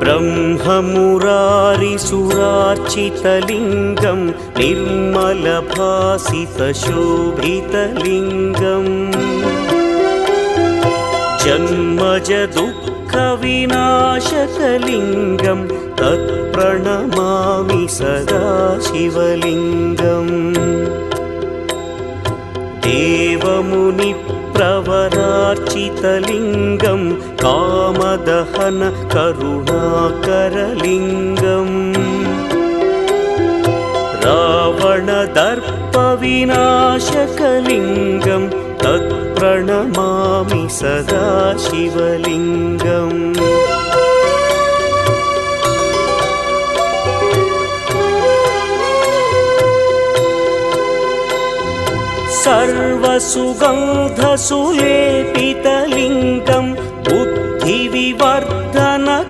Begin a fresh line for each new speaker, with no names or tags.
ब्रह्ममुरारिसुरार्चितलिङ्गं निर्मलभासितशोभितलिङ्गम् जन्मजदुःखविनाशकलिङ्गं तत्प्रणमामि सदा शिवलिङ्गम् देवमुनिप्रवरार्चितलिङ्गं कामदहन करुणाकरलिङ्गम् रावणदर्पविनाशकलिङ्गं तत्प्रणमामि सदा शिवलिङ्गम् सर्वसुगन्धसुलेपितलिङ्गं बुद्धिविवर्धकलिङ्गं